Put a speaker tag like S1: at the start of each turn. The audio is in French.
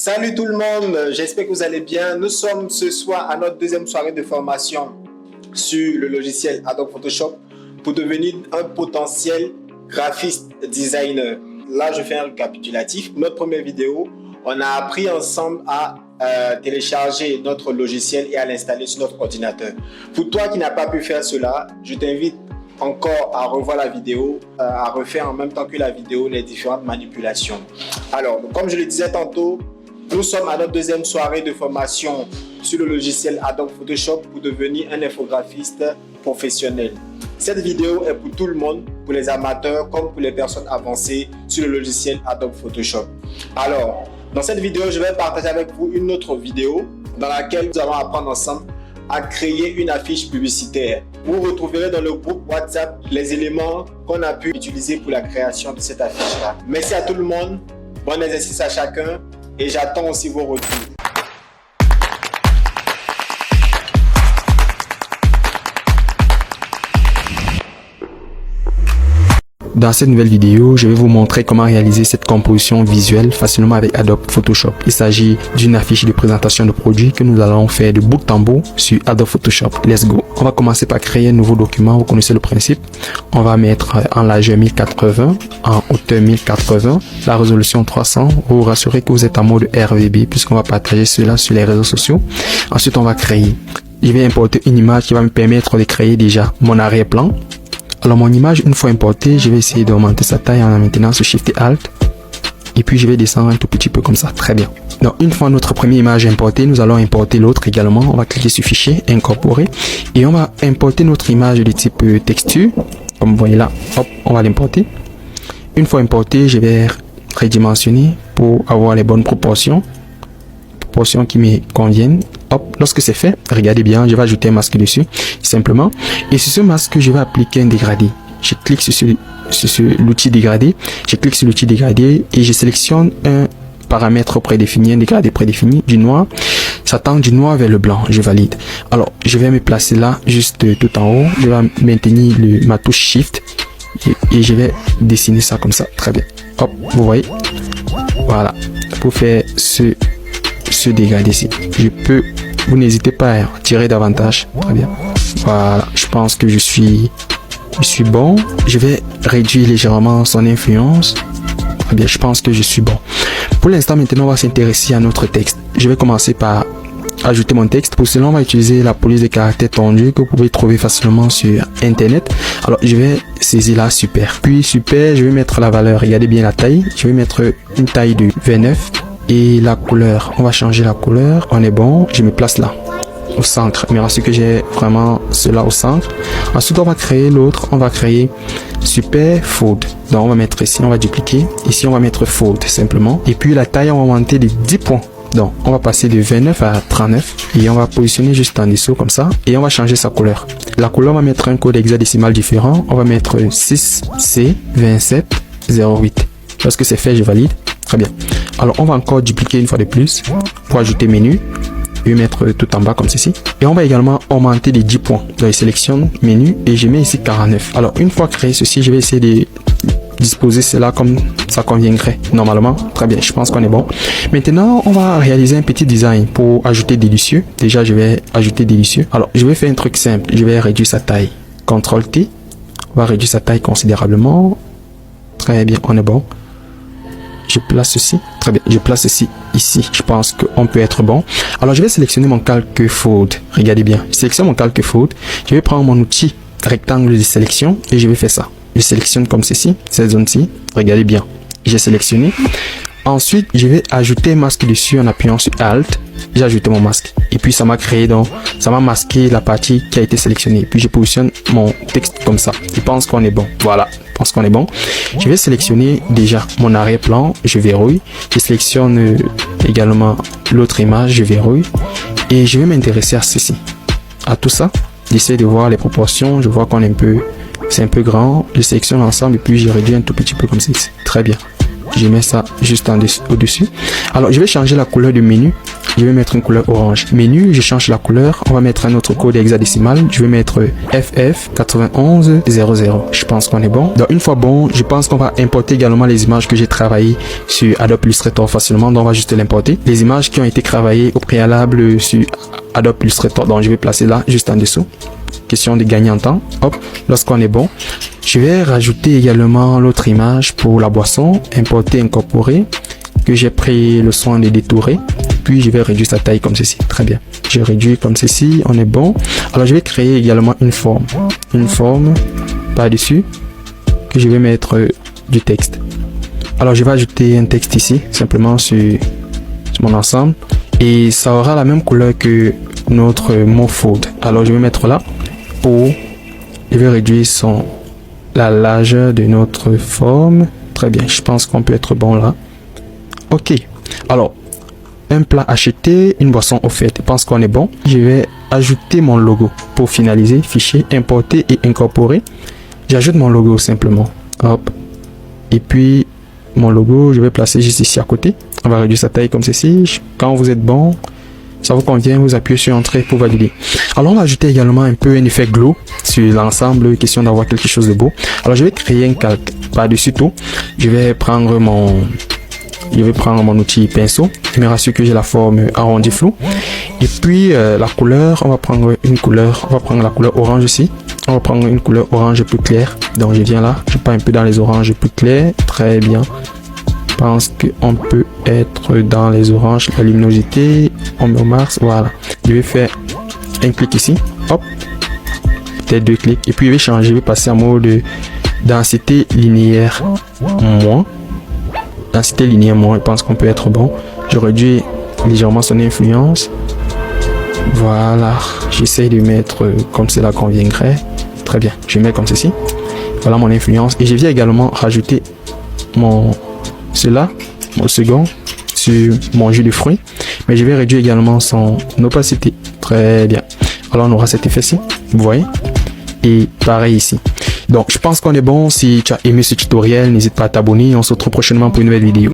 S1: Salut tout le monde, j'espère que vous allez bien. Nous sommes ce soir à notre deuxième soirée de formation sur le logiciel Adobe Photoshop pour devenir un potentiel graphiste designer. Là, je fais un récapitulatif. Notre première vidéo, on a appris ensemble à télécharger notre logiciel et à l'installer sur notre ordinateur. Pour toi qui n'as pas pu faire cela, je t'invite encore à revoir la vidéo, à refaire en même temps que la vidéo les différentes manipulations. Alors, comme je le disais tantôt, nous sommes à notre deuxième soirée de formation sur le logiciel Adobe Photoshop pour devenir un infographiste professionnel. Cette vidéo est pour tout le monde, pour les amateurs comme pour les personnes avancées sur le logiciel Adobe Photoshop. Alors, dans cette vidéo, je vais partager avec vous une autre vidéo dans laquelle nous allons apprendre ensemble à créer une affiche publicitaire. Vous retrouverez dans le groupe WhatsApp les éléments qu'on a pu utiliser pour la création de cette affiche-là. Merci à tout le monde, bon exercice à chacun et j'attends aussi vos retours.
S2: Dans cette nouvelle vidéo, je vais vous montrer comment réaliser cette composition visuelle facilement avec Adobe Photoshop. Il s'agit d'une affiche de présentation de produit que nous allons faire de bout en bout sur Adobe Photoshop. Let's go! On va commencer par créer un nouveau document. Vous connaissez le principe. On va mettre en largeur 1080, en hauteur 1080, la résolution 300. Vous vous rassurez que vous êtes en mode RVB puisqu'on va partager cela sur les réseaux sociaux. Ensuite, on va créer. Je vais importer une image qui va me permettre de créer déjà mon arrière-plan. Alors mon image, une fois importée, je vais essayer d'augmenter sa taille en maintenant sur Shift et Alt. Et puis je vais descendre un tout petit peu comme ça. Très bien. Donc une fois notre première image importée, nous allons importer l'autre également. On va cliquer sur Fichier, Incorporer. Et on va importer notre image de type texture. Comme vous voyez là, hop, on va l'importer. Une fois importé, je vais redimensionner pour avoir les bonnes proportions. Proportions qui me conviennent. Hop, lorsque c'est fait, regardez bien, je vais ajouter un masque dessus, simplement. Et sur ce masque, je vais appliquer un dégradé. Je clique sur l'outil dégradé. Je clique sur l'outil dégradé et je sélectionne un paramètre prédéfini, un dégradé prédéfini du noir. Ça tend du noir vers le blanc. Je valide. Alors, je vais me placer là, juste tout en haut. Je vais maintenir ma touche Shift et je vais dessiner ça comme ça. Très bien. Hop, vous voyez. Voilà. Pour faire ce dégradé ici, vous n'hésitez pas à tirer davantage. Très bien. Voilà, je pense que je suis bon. Je vais réduire légèrement son influence. Très bien, je pense que je suis bon. Pour l'instant, maintenant, on va s'intéresser à notre texte. Je vais commencer par ajouter mon texte. Pour cela, on va utiliser la police de caractères tendue que vous pouvez trouver facilement sur internet. Alors, je vais saisir là, super. Puis, super, je vais mettre la valeur. Regardez bien la taille. Je vais mettre une taille de 29. Et la couleur, on va changer la couleur. On est bon, je me place là, au centre. Mais rassure que j'ai vraiment cela au centre. Ensuite, on va créer l'autre. On va créer super fold. Donc, on va mettre ici, on va dupliquer. Ici, on va mettre fold simplement. Et puis, la taille, on va augmenter de 10 points. Donc, on va passer de 29 à 39. Et on va positionner juste en dessous comme ça. Et on va changer sa couleur. La couleur, on va mettre un code hexadécimal différent. On va mettre 6C2708. Lorsque c'est fait, je valide. Très bien. Alors, on va encore dupliquer une fois de plus pour ajouter menu. Je vais mettre tout en bas comme ceci. Et on va également augmenter les 10 points. Donc, je sélectionne menu et je mets ici 49. Alors, une fois créé ceci, je vais essayer de disposer cela comme ça conviendrait normalement. Très bien, je pense qu'on est bon. Maintenant, on va réaliser un petit design pour ajouter délicieux. Déjà, je vais ajouter délicieux. Alors, je vais faire un truc simple. Je vais réduire sa taille. CTRL T. On va réduire sa taille considérablement. Très bien, on est bon. Je place ceci. Très bien. Je place ceci ici. Je pense qu'on peut être bon. Alors, je vais sélectionner mon calque fold. Regardez bien. Je sélectionne mon calque fold. Je vais prendre mon outil rectangle de sélection et je vais faire ça. Je sélectionne comme ceci, cette zone-ci. Regardez bien. J'ai sélectionné. Ensuite, je vais ajouter un masque dessus en appuyant sur Alt. J'ai ajouté mon masque. Et puis, ça m'a créé donc, ça m'a masqué la partie qui a été sélectionnée. Puis, je positionne mon texte comme ça. Je pense qu'on est bon. Voilà. Je pense qu'on est bon. Je vais sélectionner déjà mon arrière-plan. Je verrouille. Je sélectionne également l'autre image. Je verrouille. Et je vais m'intéresser à ceci. À tout ça. J'essaie de voir les proportions. Je vois qu'on est c'est un peu grand. Je sélectionne l'ensemble et puis je réduis un tout petit peu comme ceci. Très bien. Je mets ça juste au-dessus. Alors, je vais changer la couleur du menu je vais mettre une couleur orange. Menu, je change la couleur. On va mettre un autre code hexadécimal. Je vais mettre FF9100. Je pense qu'on est bon. Donc, une fois bon, je pense qu'on va importer également les images que j'ai travaillées sur Adobe Illustrator facilement. Donc, on va juste l'importer. Les images qui ont été travaillées au préalable sur Adobe Illustrator. Donc, je vais placer là, juste en dessous. Question de gagner en temps. Hop, lorsqu'on est bon, je vais rajouter également l'autre image pour la boisson. Importer, incorporer. Que j'ai pris le soin de détourer. Puis, je vais réduire sa taille comme ceci. Très bien. Je réduis comme ceci. On est bon. Alors, je vais créer également une forme. Une forme par-dessus. Que je vais mettre du texte. Alors, je vais ajouter un texte ici. Simplement sur mon ensemble. Et ça aura la même couleur que notre mot faute. Alors, je vais mettre là. Je vais réduire la largeur de notre forme. Très bien. Je pense qu'on peut être bon là. Ok, alors, un plat acheté, une boisson offerte. Je pense qu'on est bon. Je vais ajouter mon logo pour finaliser. Fichier, importer et incorporer. J'ajoute mon logo simplement. Hop. Et puis, mon logo, je vais placer juste ici à côté. On va réduire sa taille comme ceci. Quand vous êtes bon, ça vous convient, vous appuyez sur Entrée pour valider. Alors, on va ajouter également un peu un effet glow sur l'ensemble, question d'avoir quelque chose de beau. Alors, je vais créer un calque par-dessus tout. Je vais prendre mon outil pinceau. Je me rassure que j'ai la forme arrondi flou. Et puis la couleur, on va prendre la couleur orange ici. On va prendre une couleur orange plus claire. Donc je viens là, je pars un peu dans les oranges plus clairs. Très bien. Je pense qu'on peut être dans les oranges. La luminosité, on met au max. Voilà. Je vais faire un clic ici. Hop. Peut-être 2 clics. Et puis je vais changer, je vais passer en mode densité linéaire moins. Densité linéaire moins, je pense qu'on peut être bon. Je réduis légèrement son influence. Voilà, j'essaie de mettre comme cela conviendrait. Très bien, je mets comme ceci. Voilà mon influence. Et je viens également rajouter mon second sur mon jus de fruits. Mais je vais réduire également son opacité. Très bien. Alors on aura cet effet-ci, vous voyez. Et pareil ici. Donc je pense qu'on est bon. Si tu as aimé ce tutoriel, n'hésite pas à t'abonner. On se retrouve prochainement pour une nouvelle vidéo.